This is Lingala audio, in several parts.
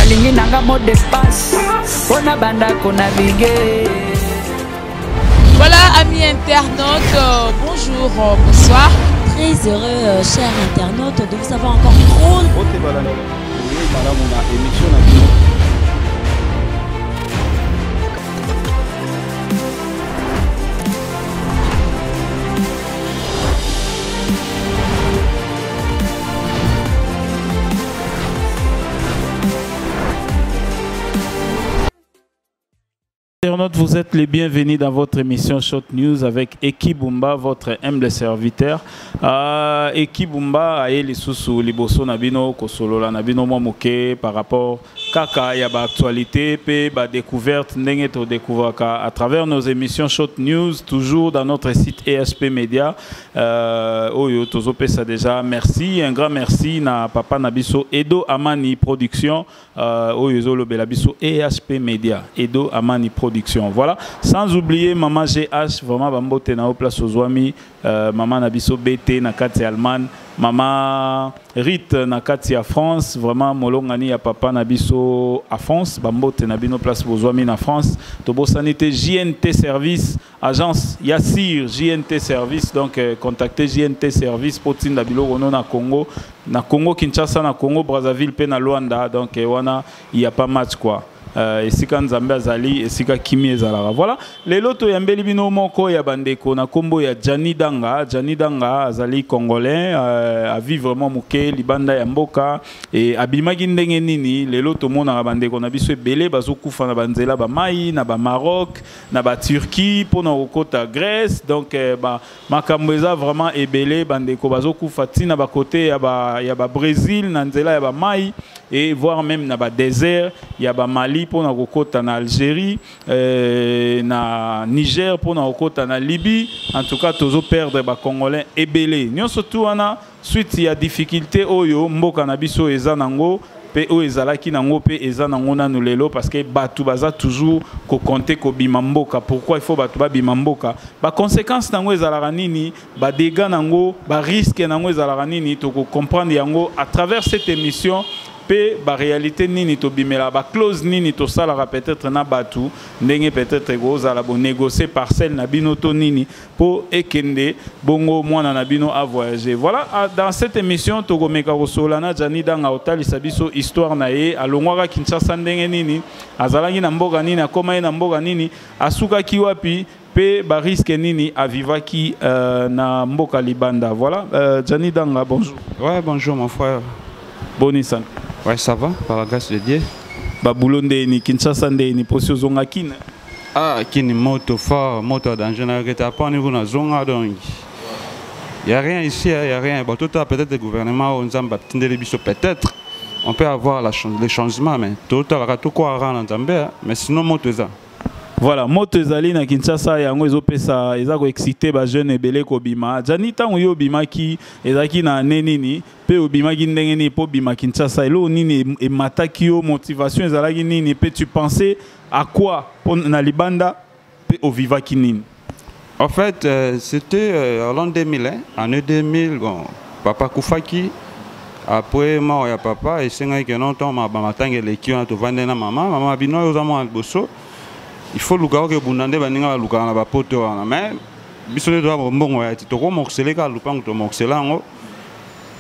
nalingi nanga mot de passe pona banda ko naviguer. Voilà, amis internautes, bonjour, bonsoir. Très heureux, chers internautes, de vous avoir encore trop. Internautes, vous êtes les bienvenus dans votre émission Short News avec Eki Bumba, votre humble serviteur. Eki Bumba a les sous liboso nabino kosolola nabino momoke par rapport kaka ya ba actualité pe ba découverte ndenge to découvrir à travers nos émissions Short News, toujours dans notre site ESP Media. Oyo tozo pesa déjà merci, un grand merci na papa nabiso Edo Amani Production, oyo zo lobela biso ESP Media, Edo Amani Production. Voilà, sans oublier maman GH, vraiment bambote na au place aux amis, maman nabiso BT na kati Allemagne, maman Rit na kati ya France, vraiment molongani ya papa nabiso à France, bambote na bino place aux amis na France, tobo sanité JNT Service, agence Yassir JNT Service, donc contactez JNT Service pour tinda bilo rono na Congo Kinshasa na Congo Brazzaville pe na Luanda, donc wana il y a pas match quoi. Et si quand Zambia Zali et si quand Kimi Zalara. Voilà, les lotos yambeli bino moko ya bandeko na kombo ya Jani Danga Zali congolais, a vivre vraiment muke libanda ya mboka et abimaki ndenge nini les lotos mona bandeko na biso ebele bazokufa na banzela ba mai na ba Maroc na ba Turquie pour na okota Grèce, donc ba makambo eza vraiment ebele bandeko bazokufa tina ba côté ya ba Brésil na nzela ya ba mai et voire même na ba désert ya ba Mali pour na kokota na Algérie, na Niger pour na kokota na Libye. En tout cas tozo perdre ba congolais ebele nyonso tu wana suite ya difficulté oyo mboka na biso eza nango pe o ezalaki nango pe eza nango nanu lelo parce que batu baza toujours ko compter ko bimamboka. Pourquoi il faut batu ba bimamboka? Ba conséquences nango ezalaka nini, ba dégâts nango, ba risque nango ezalaka nini, to ko comprendre yango à travers cette émission. Ba réalité nini to bimela ba clause nini to salara peut-être na batu ndenge peut-être gozala bo négocier parcelle na bino to nini pour ekende bongo mwana na bino à voyager. Voilà, dans cette émission to gomeka kosolana Jani Danga otali sabiso histoire na ye alongwaka Kinshasa ndenge nini azalaki na mboka nini akoma na mboka nini asuka ki wapi pe ba risque nini avivaki na mboka libanda. Voilà, Jani Danga, bonjour. Ouais, bonjour mon frère. Bonisan. Ouais, ça va, par la grâce de Dieu. Baboulonde ni Kinshasa ni posio zonga kina. Ah, kini moto fort, moto danger na reta pas niveau na zonga donc. Il y a rien ici, il y a rien. Bon, tout à peut-être le gouvernement on zamba tindele biso peut-être. On peut avoir les changements mais tout à tout quoi en Zambie, mais sinon moto ça. Voilà, moto ezali na Kinshasa yango ezopesa ezako exciter ba jeune ebele ko bima. Jani tango yo bima ki ezaki na nenini pe obima ki ndenge ni po bima Kinshasa elo nini e mataki yo motivation ezalaki nini pe tu pensais à quoi na libanda pe o vivaki nini? En fait, c'était en l'an 2000 hein, année 2000 bon, papa Koufaki après mort ya papa et c'est que non temps ma matanga les qui ont to vendre na maman bino yo za mo alboso. Il faut luka que bunande baninga luka na ba poto wana mais biso le doit mbongo ya to ko moxele ka lupango to moxelango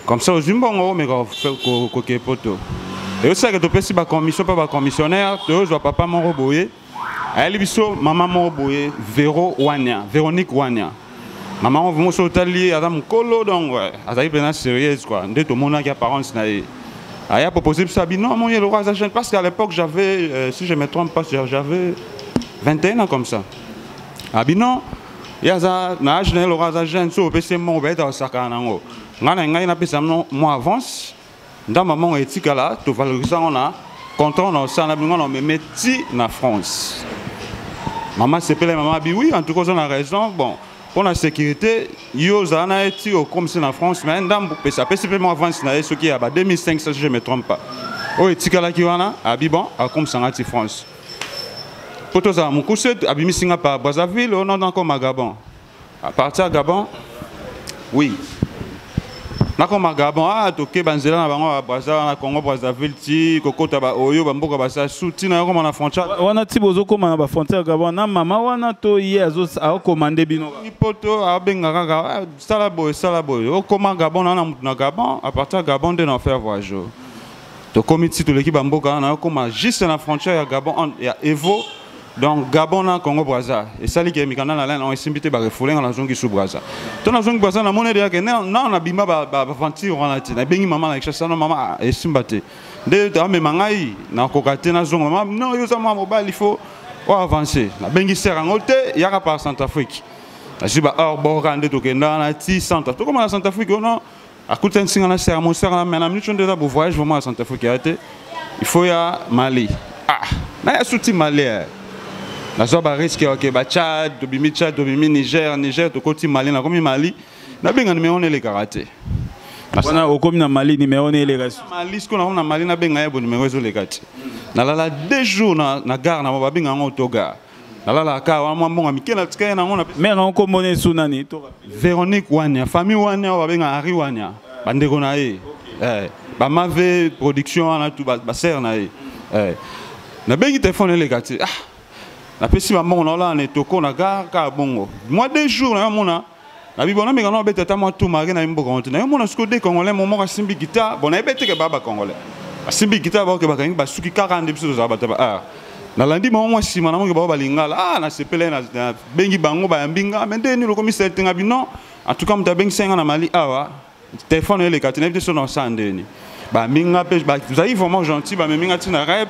comme ça aux mbongo mais ko ke poto et aussi que to pesi ba commission pas ba commissionnaire to zo papa mon roboyer ali biso maman mon roboyer Véronique Wania maman on veut s'otali adam kolo donc azali bena sérieuse quoi ndeto mona ki apparence na aya proposé ça non mon le roi agent parce qu'à l'époque j'avais si je me trompe pas j'avais 21 ans comme ça. Ah non, il y a ça, je n'ai pas jeune, so PC mon bête au sacanango. Ngana ngai na pesa moi avance. Dans maman éthique là, to valoriser on a content on ça na bingo on me metti na France. Maman s'appelle maman bi oui, en tout cas on a raison. Bon, pour la sécurité, yo zana eti au comme c'est en France, mais dans pesa PC moi avance na ce qui a 2005 si je me trompe pas. Oh éthique là qui wana, abi bon, comme ça en France. Pour ça, mon cousin a mis par Brazzaville, on a encore ma Gabon. À partir de Gabon, oui. nakoma Gabon toke banzela na bango Brazza na Congo Brazzaville ti kokota ba oyo bamboka basa suti na yoko na frontière wana ti bozo koma na ba frontière Gabon na mama wana to ye azo commander bino poto abenga kaka sala boy o koma Gabon na Gabon à partir Gabon de na faire voyage to comité to l'équipe bamboka na koma juste na frontière ya Gabon ya Evo. Donc Gabon na Congo Brazza et ça li ke mikanda na lane on esimbité ba refoler na zongi sous Brazza. To na zongi Brazza na mona de ke na bima ba aventure wana ti na bengi mama na kishasa na mama esimbate. De ta me mangai na kokate na zongo mama non yo za mobile il faut avancer. Na bengi serangote yaka par Centrafrique. Na jiba hors borande to ke na ti centre. To comme na Centrafrique non a kuta nsinga na seramo serana mais na minute déjà pour voyage vraiment à Centrafrique il faut ya Mali. Ah, na ya souti Mali. Nazo ba risque ok ba Tchad, dobimi Niger, to koti Mali na komi Mali. Na benga numéro ne le karaté. Wana okomi na Mali numéro ne le karaté. Mali sko na Mali na benga yebo numéro zo le karaté. Na lala 2 jours na gare na ba benga ngo toga. Na lala ka wa mbonga mikela tsika na ngona. Mais on mone sunani to. Véronique Wanya, famille Wanya ba benga Ari Wanya. Bandeko na ye. Ba mave production na tout ba ser na ye. Na bengi téléphone le karaté. Ah na pesi ba mbongo na ne toko na gare ka bongo moi 2 jours na mona na bibona me kana betata moi tout mari na mboko onte na mona sko de congolais momo ka simbi guitar bona ebete ke baba congolais simbi guitar ba ke ba kangi ba suki 40 biso za bataba na landi mo sima na mo ke ba lingala na sepele na bengi bango ba mbinga mais de ni lo komi setinga bino en tout cas mta bengi senga na Mali awa téléphone ele katine bite so na sandeni ba mbinga pe ba vous avez vraiment gentil ba mbinga tina rep.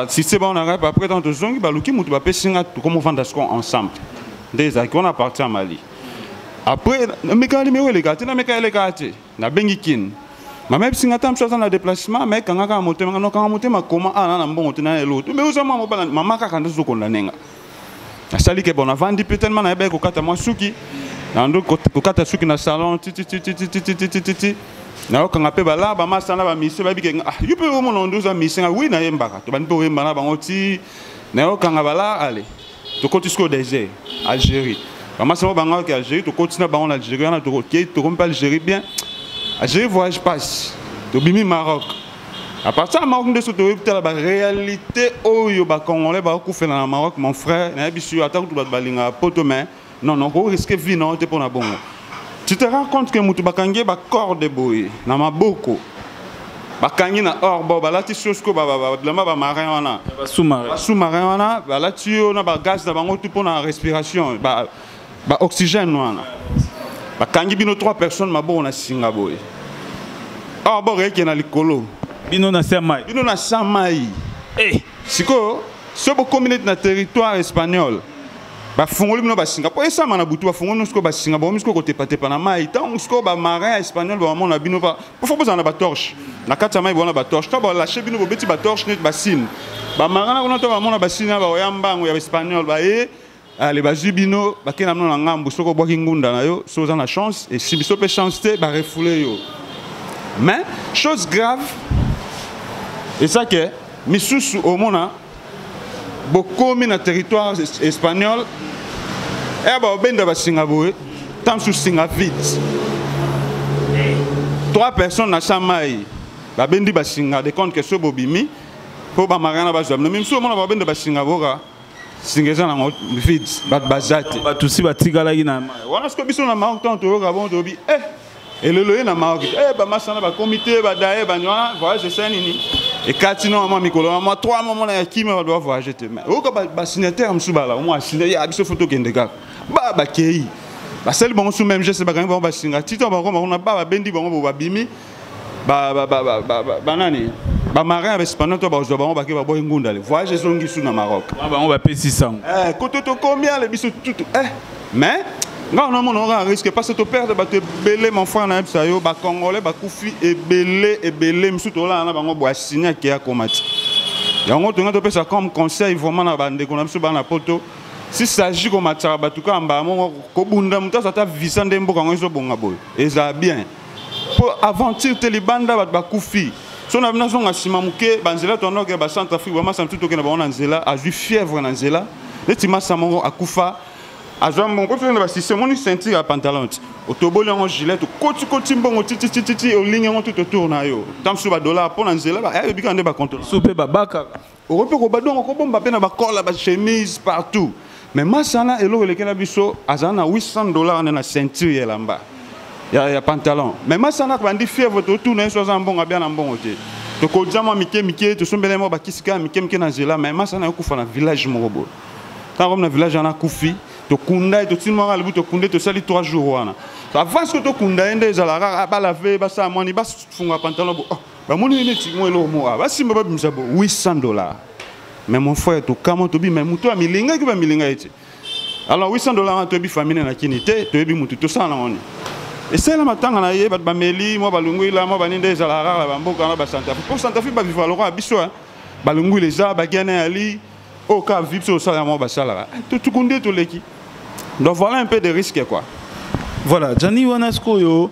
Si c'est bon, on arrive après dans 2 ans, on va passer comment vendre ensemble. Déjà, on a parti à Mali. Après, les gars, na bengikin. Ma même si on a un déplacement, mais quand on a monté, ma comment on a bon tenir l'autre. Mais aux hommes, maman quand on condamné. La salle qui est bonne, avant peut-être na ebe ko kata mwasuki. Na ndo ko kata suki na salon ti. Na okanga pe bala ba masana ba mise ba bike you pe o mono ndoza mise nga oui na yembaka to ban pe o yembana ba ngoti na okanga bala allez to koti sko désert Algérie ba masana ba ngaki Algérie to koti na ba en Algérie na to koti to comme pas Algérie bien Algérie voyage passe to bimi Maroc à partir de Maroc de soto la réalité oyo ba congolais ba ko fait na Maroc mon frère na bisu ata to ba linga poto mais non ko risque vie non te pour na bongo. Tu te rends compte que mutu bakangi ba corps de boy na maboko bakangi na orbo ba lati sosko ba marin wana ba sous-marin wana ba lati na ba gaz na bango tout pour na respiration ba oxygène wana bakangi bino 3 personnes mabo na singa boy orbo reke na likolo bino na samai siko so bo communauté na territoire espagnol ba fongoli bino ba singa po esa mana butu ba fongoli nusko ba singa ba misko kote pate pana mai tant usko ba marin espagnol ba mona bino ba po besoin na ba torche na kata mai bona ba torche to ba lâcher bino bo beti ba torche net ba sin ba marin na to ba mona ba sin ba oyamba ngo ya espagnol ba allez ba jubino ba kena mona na ngambu soko bo kingunda na yo so za na chance et si biso pe chance te ba refouler yo mais chose grave et ça que misusu au mona beaucoup na territoire espagnol et ba benda ba singaboe tant sous singa vite 3 personnes na chamai ba bendi ba singa de compte que so bobimi po ba marana ba zam même so mona ba benda ba singaboka singeza na vite ba bazate ba tusi ba tigala ina wana sko biso na Maroc tant to ga bon to bi et le loyer na Maroc ba masana ba comité ba dae ba nyona voyage c'est nini et katino mama mikolo mama 3 moments na yakima ba doit voyager te mais o ka ba signataire msubala moi signé ya biso photo kendeka ba kei ba sel bon sous même geste ba kan ba singa tito ba ko na ba bendi bango ba bimi ba nani ba marin espagnol to ba zo ba ke ba boy ngunda le voyage zongi sous na Maroc ba on va payer 600 koto to combien le biso tout mais non, non, on aura un risque parce que tu perds de belé mon frère na yo ba congolais ba kufi et belé msuto la na bango bo signer qui a comati. Yango to ngato pesa comme conseil vraiment na bande ko na biso ba na poto si s'agit comme matara ba tuka mba mo ko bunda mutasa ta visa ndembo kango zo bonga boy. Et ça bien. Pour aventure te libanda ba kufi. So na bina so ngasima muke banzela tono ke ba Centrafrique ba masa mtuto ke na ba nzela a ju fièvre na nzela. Letima samongo akufa azwa mbongo ko fena ba système on ceinture ya pantalon otoboli en gilet koti mbongo titi olingi on tout autour na yo tamsu ba dollar pour na nzela ba e bikande ba contrôle soupe babaka ope ko badongo ko bomba pe na ba colle ba chemise partout mais masana elo lekela biso azana $800 na ceinture ya lamba ya pantalon mais masana bandi fièvre to tout na so za mbongo bien na mbongo te to ko jama mike to sombele mo ba kisika mike na nzela mais masana ko fa na village morobo tant comme na village na kufi to kunda to tinwa le to kunda to sali 3 jours wana avance que to kunda ende ezala ba laver ba sa moni ba funga pantalon ba moni ne ti mo elo mo ba simba ba bimisa bo $800 mais mon frère to kama to bi mais muto amilinga ki ba milinga eti alors $800 to bi famille na kinité to bi mutu to sana ngoni et c'est la matanga na ye ba meli mo ba lungwila mo ba ninde ezala rara ba mboka na ba Santa Fe pour Santa Fe ba vivre alors biso ba lungwila za ba gena ali au cas vipso ça mo ba sala to kunde to leki. Donc voilà un peu de risques quoi. Voilà, Jani Wanasko yo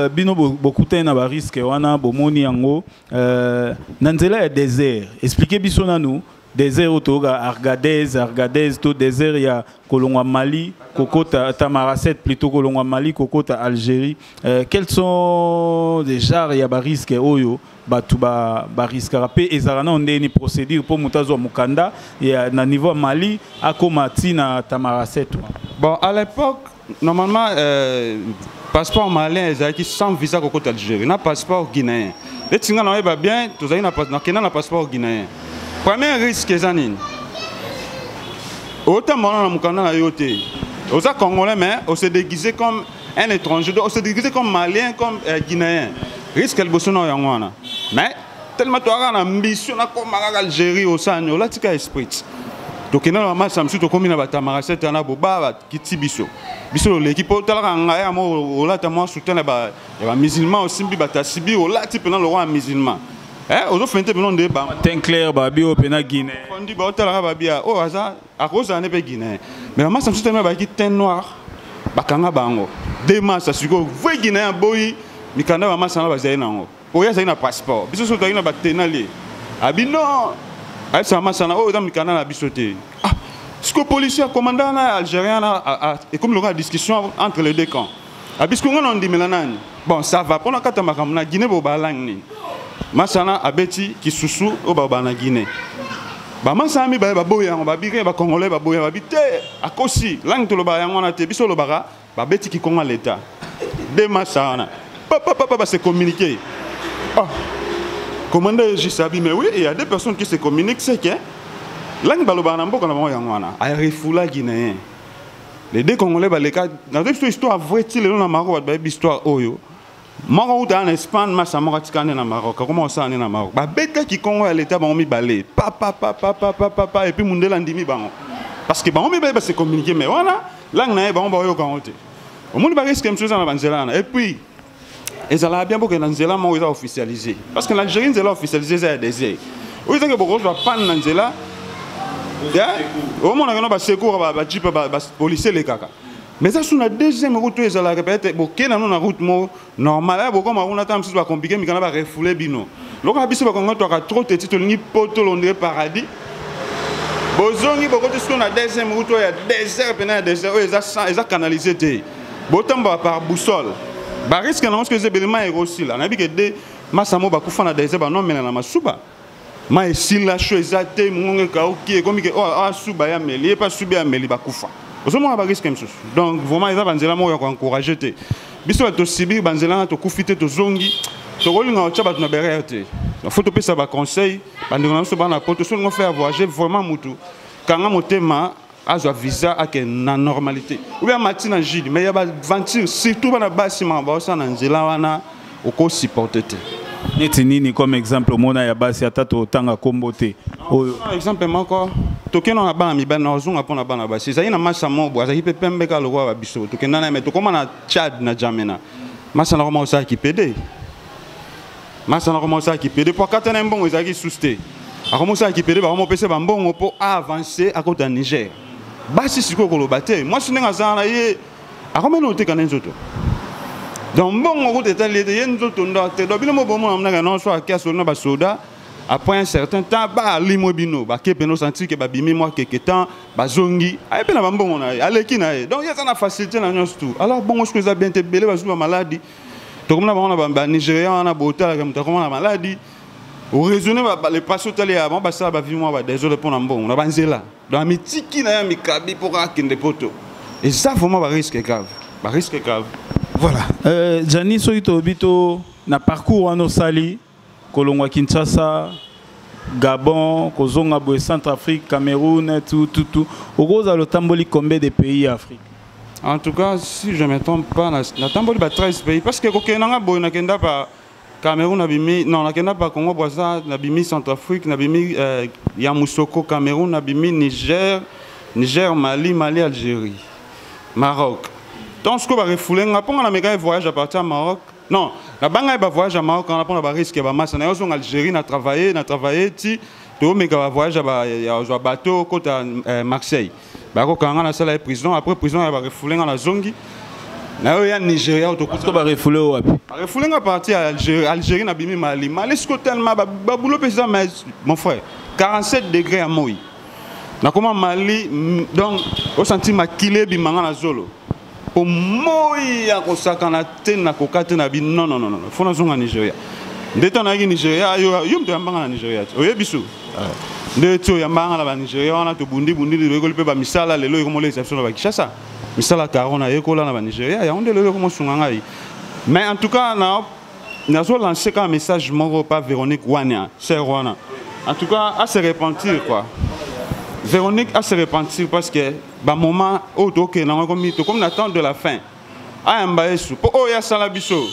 bino beaucoup na ba risque wana bomoni yango nanzela ya désert. Expliquez biso na nous désert otoga Argadez to désert ya Kolongwa Mali, Kokota Tamaracet plutôt Kolongwa Mali, Kokota Algérie. Quels sont déjà ya ba risque oyo batu ba risque rapé ezarana onde ni procédure pour mutazo mukanda ya na niveau Mali akomati na Tamaracet. Bon, à l'époque, normalement, passeport malien, ils sans visa au côté Algérie, na passeport guinéen. Les Tsinga n'ont pas bien, tous les na passeport guinéen. Premier risque, c'est ça. Autant mon mukanda na yoté. Aux Congolais, mais on se déguisé comme un étranger, on se déguisé comme malien, comme guinéen. Risque le bossono yangwana. Mais tellement tu as une ambition comme Algérie au sein, là tu as esprit. Donc na mama samsu to komina ba Tamaracet na boba kiti biso l'équipe talaka ngaya mo olata mo soutien ba musulman aussi bi batasibi olati pena le roi musulman ozo fente pena de ba teint clair ba bio pena Guinée on dit ba talaka ba bia o aza a cause na pe Guinée mais mama samsu tellement ba ki teint noir ba kanga bango de masa siko vrai Guinéen boy mikanda mama sana ba zaina ngo oya zaina passeport biso so taina ba tenali abino ah ça m'a sana oh dans le canal à bisoté ah ce que policier commandant algérien et comme le discussion entre les deux camps ah puisque on dit melanani bon ça va pendant que tu na Guinée bo balang ni masana abeti ki susu o ba na Guinée ba masana mi ba boya ba bire ba congolais ba boya ba bité akosi lang to lo ba yango na te biso lo bara ba beti ki konga l'état de masana papa c'est communiquer ah commandant Jisabi, mais oui, il y a des personnes qui se communiquent, c'est que l'angle balobanambo qu'on a vu yangwana, a refoula guinéen. Les deux Congolais, les cas, dans cette histoire vraie, il y a une Maroc, une histoire oyo. Maroc en Espagne, ma sa Maroc en Maroc, comment ça en est en Maroc? Bah bête qui Congo à l'état, bah on mi balé, papa, et puis mon délandimi bah parce que bah on mi balé, bah c'est communiqué, mais voilà, l'angle n'a pas on va y canter. Au monde bah risque comme ça dans la Banzelana, et puis et ça l'a bien beaucoup dans Nzela moi ils ont officialisé parce que l'Algérie Nzela officialisé c'est des ailes oui c'est que beaucoup va pas dans Nzela au moins on a pas secours ba jeep ba policier les caca mais ça sur la deuxième route ils ont répété beaucoup dans une route normale beaucoup on a tant c'est pas compliqué mais quand on va refouler bino donc on a biso ba kongo to ka trop petit to ni poto londré paradis bozongi beaucoup de sur la deuxième route il y a désert pendant désert ils ont canalisé té botambo par boussole ba risque non parce que ces éléments est aussi là na bi que de masamo ba kufa na désert ba non mena na masuba ma esi la chose ate mungonge ka oki comme que oh suba ya meli pas suba ya meli ba kufa osomo ba risque comme ça donc vraiment ils banzela mo ya ko encourager te biso to sibir banzela to kufite to zongi to kolinga o tshaba na berete faut to pesa ba conseil bandinga so ba na poto so ngo faire voyager vraiment mutu kanga motema azwa visa avec na normalité ou bien matina jidi mais il y a ba aventure surtout ba na basima ba ça na nzela wana oko supporter te neti nini comme exemple mona ya basi atato tanga kombote oyo exemple moko tokeno na bana mi bana ozunga pona bana basi ça ina masa mobo azaki pe pembe ka lokwa ba biso tokenda na mais tokoma na Tchad na Jamena masa na koma osa ki pede masa na koma osa ki pede pour katana mbongo ezaki susté akomosa ki pede ba komo pese ba mbongo pour avancer à côté de Niger basi siko ko lobate moi sinenga zana ye akomeno te kana nzoto donc mbongo ko tetali te yenzo to ndo te do bino mo bomo na nga non so akia so na ba soda après un certain temps ba limobino ba kepeno senti que ba bimi moi quelque temps ba zongi ay pe na bambongo na aleki na donc il y a une facilité na nyos tout alors bon je que bien te belé ba zuba maladie to comme na ba Nigeria on a botal comme comment la maladie au raisonner les patients tali avant ba ça ba vie moi ba désolé pour na mbongo na banzela dans mitiki na mi kabi pour akende poto et ça vraiment ba risque grave voilà Jani soito bito na parcours en Osali Kolongwa Kinshasa, Gabon, Kozonga Boé, Centrafrique, Cameroun, tout. Au gros, à l'Otamboli, combien de pays Afrique? En tout cas, si je ne me trompe pas, l'Otamboli a 13 pays. Parce que Kokenanga Boé, n'a pas Cameroun, non, n'a pas Congo, Brazza, n'a pas Centrafrique, n'a pas Yamoussoukro, Cameroun, n'a pas Niger, Mali, Algérie, Maroc. Donc, ce qu'on va refouler, on a un voyage à partir du Maroc. Non, la banque a voyage à Maroc, on a pris un risque de masse. On a en Algérie, on a travaillé, tout mais on voyage à bateau côté Marseille. Quand on a la salle de prison, après prison, on va refouler dans la Zongi. Là, il y a Nigeria, on va refouler au Wapi. Refouler à partir Algérie, on a bimi Mali. Mali, c'est tellement baboulot paysan, mais mon frère, 47 degrés à Moui. On a comment Mali, donc, on sentit ma kilé bimanga na zolo. Pour moi, il y a un sac en Athènes, non, il faut nous en Nigeria. Dès qu'on a Nigeria, il y a un Nigeria. Oui, bisou. Dès qu'on a un Nigeria, on a tout bundi, le misala, le logo, les exceptions avec Chassa. Misala, Carona, Ekola, la Nigeria, il y a un de l'eau comme Sungangaï. Mais en tout cas, nous avons lancé un message, mon pas Véronique Wania, c'est Rwanda. En tout cas, à se repentir, quoi. Véronique a se repentir parce que bah moment où comme l'attente de la fin a un baïsou oh ya salabiso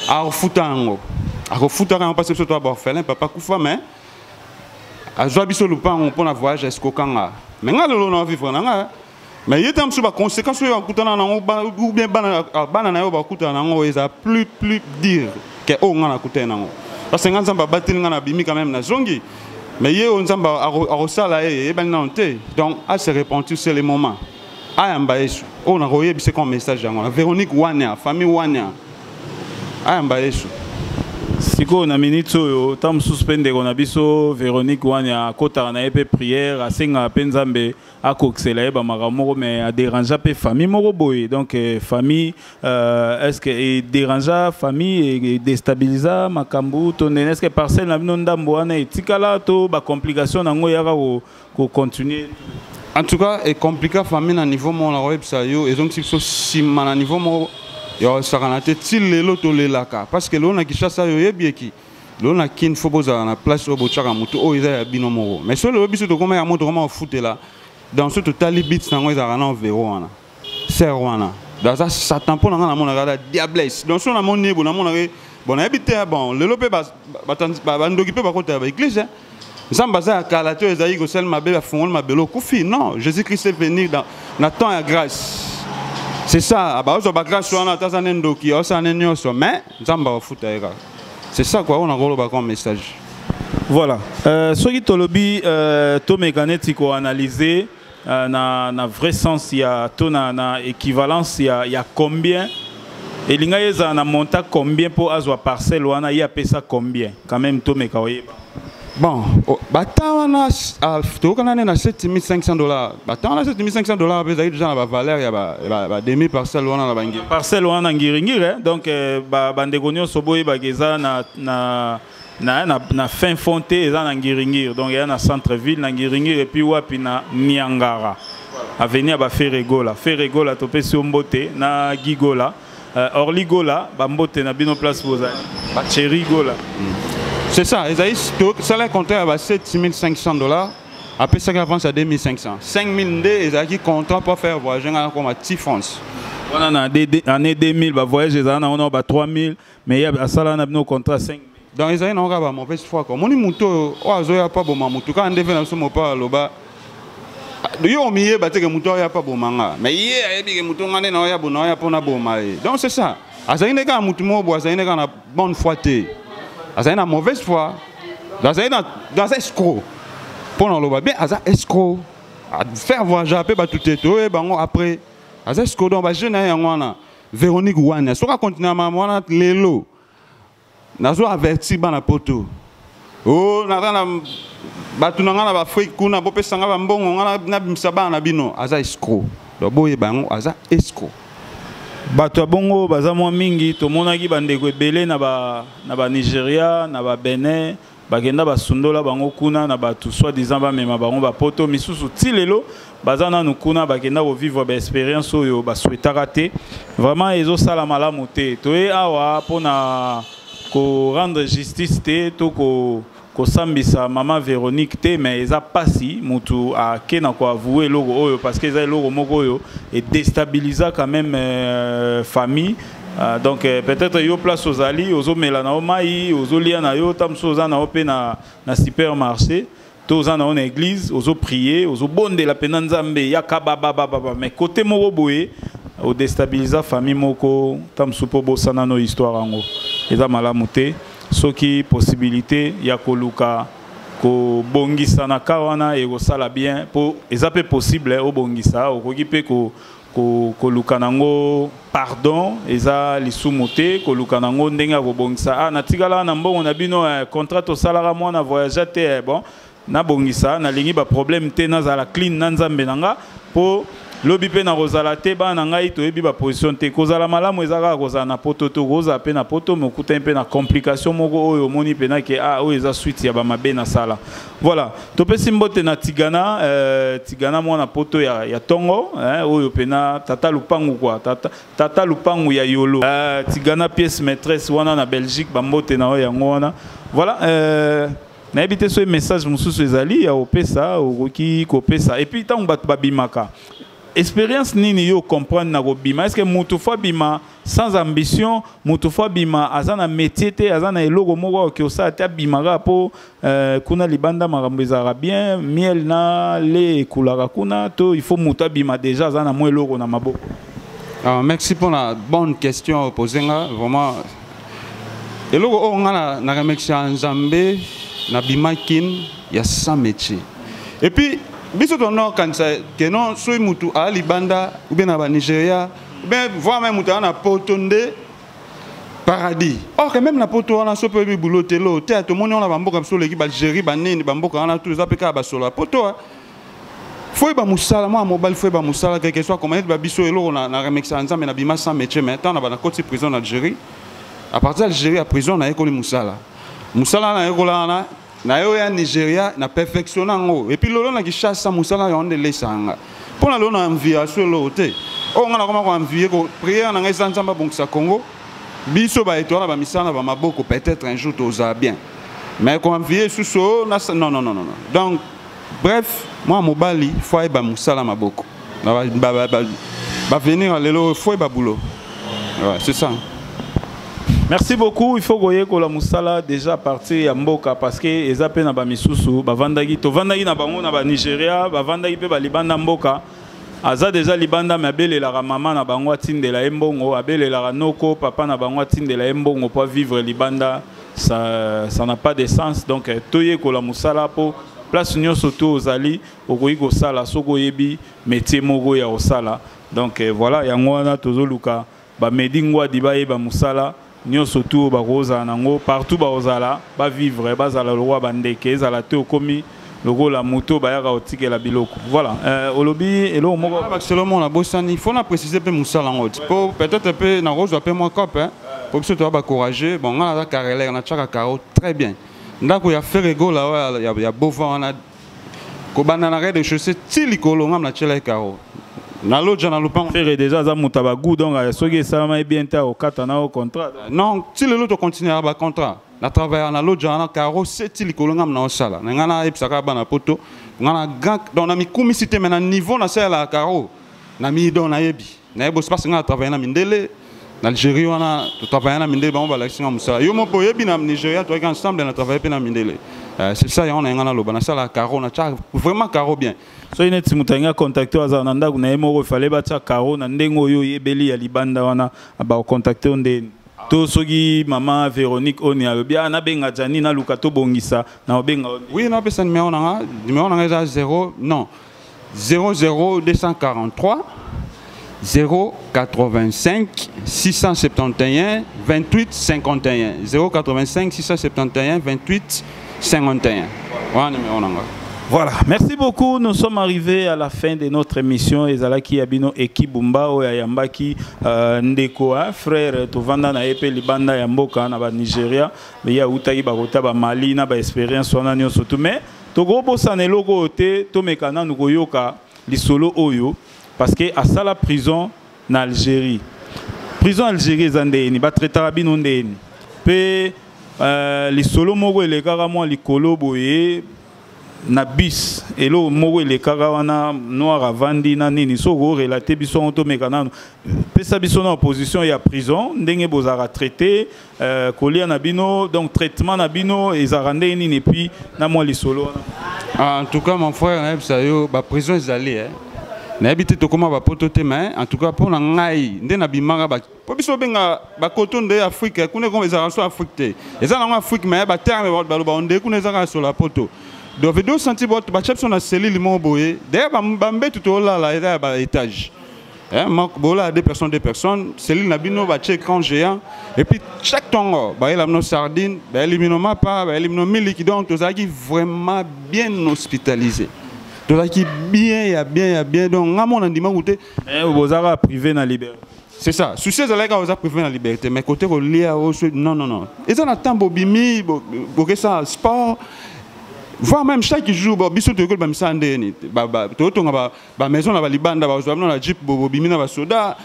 a refutango parce que toi orphelin papa kufa mais a joabiso lupango pour la voyage escokanga mais nga lelo na vivre nga mais il y a des conséquences ou bien bana na yo ba kutana ngo eza plus dire que o nga na kutana ngo parce que nga nzamba batili nga na bimi quand même na zongi. Mais il y a donc à se repentir c'est le moment. On a envoyé un message à Véronique Wania, famille Wania. Si on a minute tam suspendre on a biso Véronique Wania kota na épée prière à senga penzambe à coxela ba maramoro mais a déranger pe famille moro boy donc famille est-ce que déranger famille et déstabiliser makambu to est-ce que parcelle na bino ndambo wana etikala to ba complication nango yaka ko continuer en tout cas et compliqué famille na niveau mon la web ça yo et donc si na niveau mon yo saranate til lelo to lelaka parce que l'on a qui chasse yo yebieki l'on a qui faut poser na place au bochaka mutu o isa binomoro mais sur le biso to comment ya moto comment foot là dans ce total bits na ngo isa na véro wana c'est wana dans ça satan pour na mona gala diablesse donc sur na mon niveau na mona bon habité bon lelo pe ba ndoki pe ba kota ba église Zambaza kalato ezaï go sel mabe ba fongol mabelo kufi non Jésus-Christ est venu dans na temps à grâce. C'est ça, c'est ça quoi, on a un comme message. Voilà. Ce qui tolobi, to mécanétique analysé, na vrai sens, il y a na équivalence, il y a combien et l'ingaïza na monta combien pour azwa parcelle ou ana y a ça combien quand même to mécaoye. Bon, batawana to kana na $7,500. Batawana $7,500 bezai déjà la valeur ya ba demi parcelle wana la bangi. Parcelle wana ngiringire donc bandegonyo soboyi bageza na fin fonte eza na ngiringire donc ya na centre ville na ngiringire et puis wapi na Niangara. Avenir ba Ferregola to pesi ombote na Gigola Orligola ba mbote na bino place bozali. Ba Cherigola. C'est ça, le salaire contrat à $7,500, après ça avance à $2,500. 5,000 ils ont contrat pour faire voyager comme à Tifrance. On a année 2000, voyage, on a 3,000, mais il y a un contrat 5,000. Donc ils ont une mauvaise foi. Mon mouton, pas bon mouton. Quand on devient dans pas là-bas, il y a un millier de mouton, il n'y a pas bon manga. Mais il y a des moutons, il y a un bon mari. Donc c'est ça. Il y a un mouton, il y a une bonne foi. Dans une mauvaise foi, dans un escroc. Pendant le bien, dans un escroc, faire voyager après, dans un escroc, dans un jeune Véronique Wania, si on continue à m'amener les lots, nous avons averti dans la poteau. Oh, na batunanga na Afrique kuna bope sanga ba mbongo ngana na bimsaba na bino aza escroc. Do boye bango aza escroc. Bato bongo baza mwa mingi to monaki bandeko ebele na ba Nigeria na ba Benin bagenda basundola bango kuna na batu soi-disant ba mema bango ba poto misusu tilelo baza nanu kuna bagenda ko vivre ba expérience oyo ba souhaitaka te vraiment ezo sala malamu te to e awa pona ko rendre justice te to ko sambisa maman Véronique te mais eza pasi mutu a kena ko avouer logo oyo parce que eza logo moko oyo et déstabiliser quand même famille. Donc peut-être yo place aux ali aux melana o mai aux lia na yo tamso za na ope na supermarché to za na on église aux prier aux bonde la pena nzambe ya kababa baba mais côté moko boye au déstabiliser famille moko tamso po bosana no histoire ngo eza malamu te soki possibilité ya koluka ko bongisa na kawana e ko sala bien po ezape possible o bongisa o ko kipe ko lukanango pardon eza lisumu te ko lukanango ndenga ko bongisa na tigala na mbongo na bino contrat to salara mwana voyage te bon na bongisa na lingi ba problème te na za la clean na nzambe nanga po lobi pe na rozala te ba na ngai to yebi ba position te kozala malamu ezaka kozala na poto to goza pe na poto mokuta pe na complication moko oyo moni pe na ke oyo eza suite ya ba mabe na sala voilà to pe simbote na tigana mwana poto ya tongo oyo pe na tata lupangu kwa tata lupangu ya yolo tigana pièce maîtresse wana na Belgique ba mbote na oyo yango wana voilà na ebite so message mususu ezali ya opesa okoki kopesa et puis tant bat babimaka expérience nini yo comprendre na bima est-ce que mutufa bima sans ambition mutufa bima azana métier te azana eloko moko ke osa ta bima po kuna libanda makambo ezara bien miel na le kulaka kuna to il faut muta bima déjà azana mo eloko na maboko. Merci pour la bonne question posée là vraiment eloko o ngana na remercier Nzambe na bima kin ya sans métier et puis biso tono kanisa que non soy mutu a libanda ou bien na Nigeria ou bien voir même mutu na potonde paradis or que même na poto on a so peu boulot telo te to moni on la bamboka so l'équipe Algérie banene bamboka on a tous les apeka ba solo poto foi ba musala moi mobile foi ba musala quelque soit comment ba biso elo na remix ensemble na bima sans métier maintenant na ba na côté prison en Algérie à partir d'Algérie à prison na ekoli musala na ekola na yo ya Nigeria na perfectiona ngo et puis lolo na kishasa musala ya onde lesanga pona lolo na envie so lo te o ngana koma ko envie ko prière na ngesa nzamba bongisa Congo biso ba étoile ba misana ba maboko peut-être un jour toza bien mais ko envie suso na non donc bref moi mobali foi ba musala maboko ba venir lelo foi ba boulot ouais c'est ça. Merci beaucoup. Il faut que la musala déjà parti à Mboka parce que les appels na ba misusu ba vandagi to vandagi na bango na ba Nigeria ba vandagi pe ba libanda Mboka aza déjà libanda mabele la maman na bango atindela embongo abele la noko papa na bango atindela embongo pour vivre libanda ça n'a pas de sens donc toye ko la musala po place nyonso to ozali okoyi ko sala soko yebi métier moko ya osala donc voilà yango wana tozoluka ba medingwa dibaye ba musala Nyo surtout baroza nango partout bazala ba vivre bazala le roi bandeke zala te okomi logo la moto bayaka otike la biloko voilà olobi elo moko seulement la bossani il faut na préciser pe musala ngo pour peut-être pe na rose pe moi cop hein pour que tu sois courageux bon on a carreleur na chaka caro très bien ndako ya ferego la ya bova na ko banana rede chaussée tilikolo ngam na chela caro na l'autre na lupango faire déjà za mutaba goût donc soki salama bien ta au katana au contrat non si le lot continue à ba contrat na travailler na l'autre na caro c'est tilikolo ngam na osala ngana epsaka ba na poto ngana gang donc na mikumi cité mais na niveau na sala caro na mi don na yebi na yebo space ngana travailler na mindele na Algérie on a travailler na mindele ba on va l'action musala yo mo po yebi na Nigeria to ensemble na travailler na mindele c'est ça on a ngana loba na sala caro na cha vraiment caro bien so ine timutanga contacter azana ndaku na yemo fallait batcha caro na ndengo yo yebeli ya libanda wana ba contacter onde to soki maman Véronique oni alobia na benga jani na luka to bongisa na benga oui na pesa numéro na 0 non 00243 085 671 28 51 085 671 28 51. Voilà numéro nanga. Voilà, merci beaucoup. Nous sommes arrivés à la fin de notre émission. Ezalaki Abino Équipe Bumba Oyayambaki Ndeko, frère Tovanda na Epe Libanda Yamboka na ba Nigeria, mais ya utayi ba kota ba Mali na ba expérience wana nyo surtout mais to gros bossa ne logo te to mekana nuko yoka li solo oyo parce que à ça la prison na Algérie. Prison Algérie zandeni ba traitara bino ndeni. Pe li solo moko le kaka mo li kolo boye na bis elo moko le kaka wana noir avandi na nini so go relater biso onto mekana pesa biso na opposition ya prison ndenge bozara traité kolia na bino donc traitement na bino ezarande nini et puis na moi li solo en tout cas mon frère na ça yo ba prison ezali na habité to comment ba potote mais en tout cas pour na ngai nde na bimanga ba po biso benga ba koton de Afrique kuna comme ezara so Afrique te ezala na Afrique mais ba terme ba lo ba onde kuna ezara sur la poto. Donc, vous devez sentir que les gens sont cellule immobilière. D'ailleurs, ils sont là, à l'étage. Il y a deux personnes. Cellule nabino va check écran géant. Et puis, chaque temps, il y a des sardines, il y a des mapas, il y a des miliki. Donc, ils sont vraiment bien hospitalisés. Ils sont bien. Donc, on a dit que vous avez privé dans la liberté. C'est ça. Si vous avez privé dans la liberté, mais côté non. Ils ont un temps pour bimi, pour ça, sport. Voir même chaque jour, biso to école bamsande ni to tonga ba maison na ba libanda ba zo na jeep bo bimi na ba soda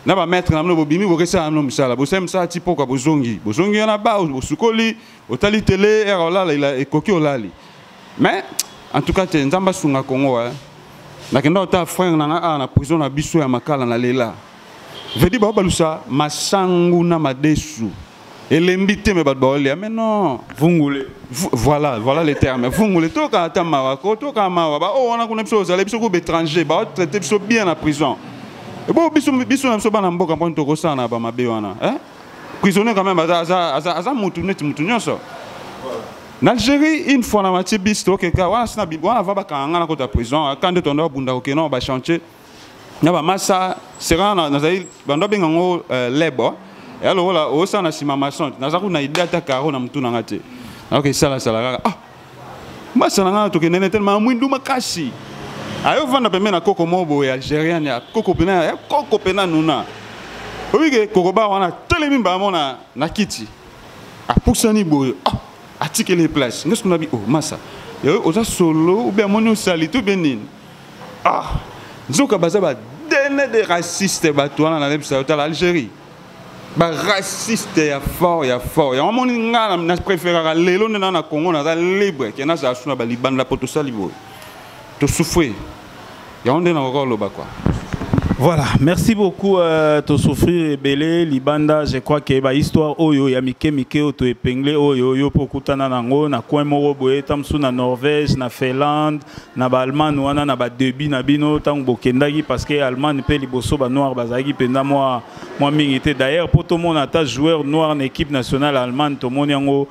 na ba maître na no bimi bo kesa no misala bo sem sa tipo ka bozongi na ba bo sukoli otali télé era la ila ekoki olali mais en tout cas te nzamba sunga Congo na kenda ta frère na prison na biso ya makala na lela vedi ba balusa masangu na madesu et l'invité me bat mais non vungule voilà les termes vungule to ka tamawa ko to ka mawa ba on a connait biso biso ko étranger ba traiter biso bien en prison et bon biso na biso bana mboka mpo to ko sana ba mabe wana prisonnier quand même aza mutu nyonso en Algérie une fois na mati bisto ke ka wana sina wana va ba kanga na ko ta prison quand de tondo bunda ko ke non ba chantier na ba massa sera na zaï bando benga ngo lebo. Et alors là, au sein de la maçon, nous avons une idée de carreau dans tout le monde. Ok, ça là. Ah, moi ça n'a pas été tellement moins makasi. Ayo vanda pembe na koko mobo ya Algérien ya koko pena nuna. Oui que koko ba wana telemi ba mona na kiti. A poussani boy. Ah, atike les places. Nous on a dit oh massa. Yo oza solo ou bien moni sali tout benin. Ah, zoka bazaba dene de racistes ba to na lepsa hôtel Algérie. Bah raciste ya fort ya on moni ngana na préférer lelo na Congo na libre qui na za suna ba libanda la poto salibo to souffrir ya on na encore lo ba quoi. Voilà, merci beaucoup to souffrir belé libanda je crois que ba histoire oyo ya mike auto épinglé oyo pour kutana nango na coin moko boye tamsu na Norvège na Finlande na ba Allemagne wana na ba débit na bino tant bokendaki parce que Allemagne pe liboso ba noir bazaki penda moi mingi était d'ailleurs pour tout le monde ata joueur noir en équipe nationale allemande to moni yango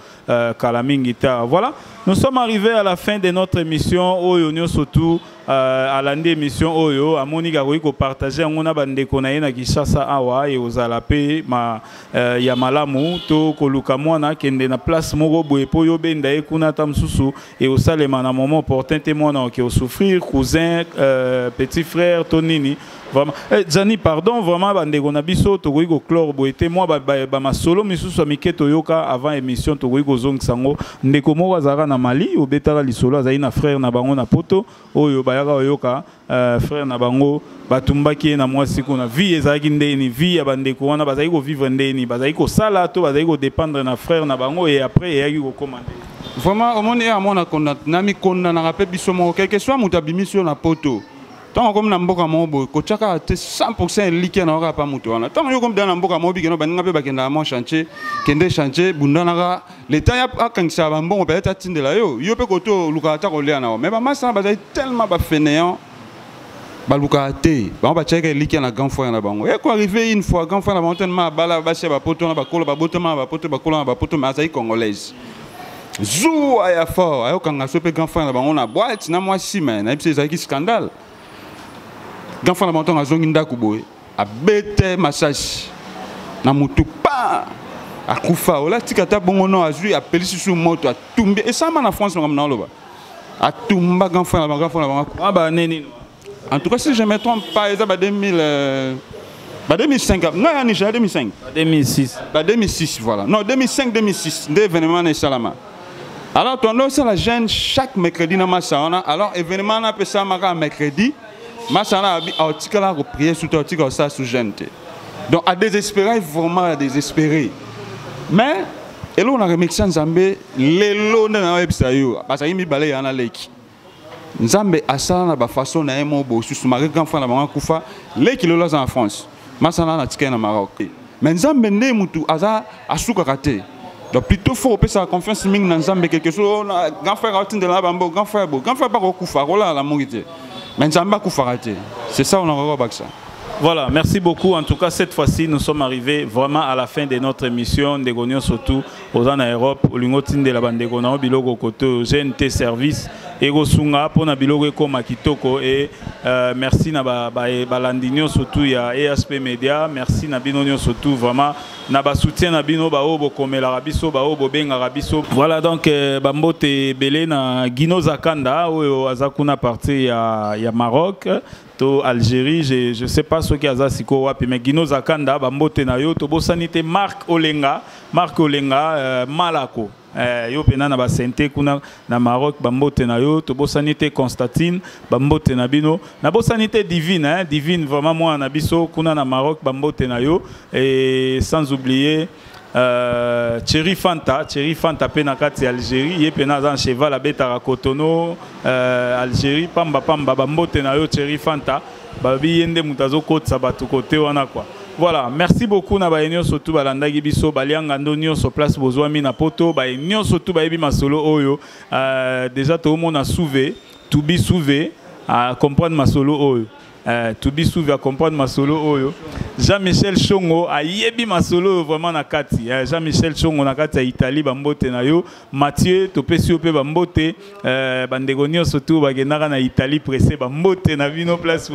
kala mingi ta. Voilà, nous sommes arrivés à la fin de notre émission oyo nyo surtout à l'année émission oyo amoni gakoki ko partager ngona bande konaye na Kinshasa awa et ozala pe ma ya malamu to koluka mwana kende na place moko boye po yo benda e kuna tamsusu et osalema na moment opportun témoin qui au souffrir cousin petit frère tonini vraiment Jani pardon vraiment bande kona biso to koki ko clore boye témoin ba masolo misusu amike toyoka avant émission to koki ko zongsango ndeko moko azaka na Mali obetaka lisolo azali na frère na bango na poto oyo bayaka oyoka frère na bango batumbaki na mwasi kuna vie ezalaki ndeni vie ya bandeko wana bazali ko vivre ndeni bazali ko sala to bazali ko dépendre na frère na bango et après eyaki ko commander vraiment au monde ya mona konda na mi konda na rappel biso mo quelque soit mutabimi sur na poto tant comme na mboka mobo ko chaka te 100% liké na pas mutu wana tant yo comme dans na mboka mobi keno baninga pe bakenda mo chantier kende chantier bundana l'état ya akangisa ba mbongo peut être tindela yo pe koto lukata ko lia na mais ba massa bazali tellement ba fainéant ba lukate ba ba cheka liké na grand frère na bango et quoi arriver une fois grand frère na bango tellement bala ba se ba poto na ba kolo ba botama ba poto ba kolo na ba poto mais azali congolaise zou aya fort ayo kanga so pe grand frère na bango na boîte na moi si mais na c'est ezali scandale. Grand frère na bango a zongi ndako boye a bete massage na mutu pa akufa ola tikata bongo no azui appeli sur moto a tombé et ça en France comme na loba a tomba grand frère ah bah neni en tout cas si je me trompe pas ça ba 2005 non en Niger 2005 2006 ba 2006 voilà non 2005 2006 d'événement na Salama alors ton c'est la jeune chaque mercredi na Massaona alors événement na peut ça mercredi Massaona a article à prier sous article ça sous jeune donc à désespérer vraiment à désespérer mais et là on a remercié Nzambe lelo na website yo parce que mi balé yana leki Nzambe asala na ba façon na emo bo sous ma grand frère na ba kufa leki lelo en France Massaona na tika na Maroc mais Nzambe ne mutu aza asuka kate donc plutôt faut opérer sa confiance ming na Nzambe quelque chose grand frère atin de la bambo grand frère pas kufa rola la morité mais Nzambe kufa kate c'est ça on a revoir ça. Voilà, merci beaucoup. En tout cas, cette fois-ci, nous sommes arrivés vraiment à la fin de notre émission. De Gonion surtout aux en Europe, au Lingotin de la bande de Gonan, Bilogo Koto, GNT Service, Ego Sunga, Pona Bilogo Koma Kitoko et merci na Balandinho surtout, il y a ESP Media, merci na Binonio surtout, vraiment, na ba soutien na Bino Baobo comme l'Arabiso, Baobo Ben Arabiso. Voilà donc, Bambote Belé na Guino Zakanda, où Azakuna parti à Maroc. To Algérie, je ne sais pas ce qui a Zasiko wapi, mais Guino Zakanda, Bambote Nayo, to Bosanité Marc Olenga, Malako. Yo pena na basente kuna na Maroc Bambote Nayo, to Bosanité Constantine, Bambote Nabino, na Bosanité Divine, hein, Divine vraiment moi na biso kuna na Maroc Bambote Nayo, et sans oublier Thierry Fanta penakati Algérie ye pena za cheval abeta Cotonou Algérie pamba bambote na yo Thierry Fanta babi yende mutazo kotsa batu côté wana quoi. Voilà, merci beaucoup na baenyo surtout balandaki biso balianga ndonyo so place bozwami na poto baenyo surtout baebi masolo oyo déjà tout le monde a souvé to be souvé à comprendre masolo oyo. To be souvé à comprendre ma solo oyo. Jean-Michel Chongo a yebi ma solo vraiment na kati. Jean-Michel Chongo na kati à Italie bambote na yo. Mathieu topesi ope bambote bandegonio surtout bagenara na Italie pressé bambote na bino place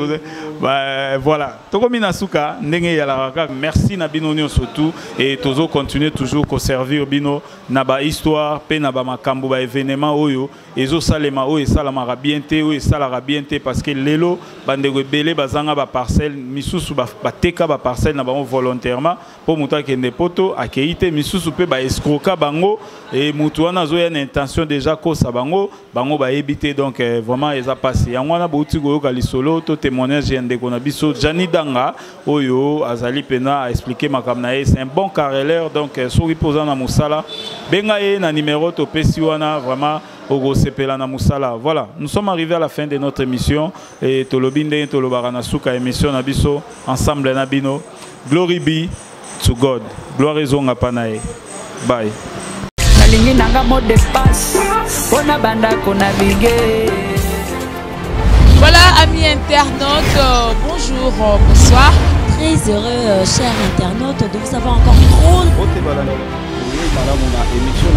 voilà. Toko mina suka ndenge ya la raka. Merci na binonio surtout et tozo continuer toujours ko servir bino na ba histoire pe na ba makambo ba événement oyo ezo salema oyo salama bien te oyo salara bien te parce que lelo bandego les bazanga ba parcelle misusu ba teka ba parcelle na bango volontairement pour muta kende poto akeite misusu pe ba escroquer bango et mutu wana zo ya intention déjà ko sa bango ba éviter donc vraiment eza passé yango na bouti go ka lisolo to témoignage yende ko na biso Jani Danga oyo azali pena a expliquer makamna c'est un bon carreleur donc sori posant na musala benga ye na numéro to pesi wana vraiment Ogo Sepela na Musala. Voilà, nous sommes arrivés à la fin de notre émission et Tolobinde Tolobarana Suka émission Nabiso ensemble Nabino. Glory be to God. Gloire et zonga panae. Bye. Nalingi nanga mot de passe. Ona banda kona bige. Voilà, amis internautes, bonjour, bonsoir. Très heureux, chers internautes, de vous avoir encore trop. Madame, on a émission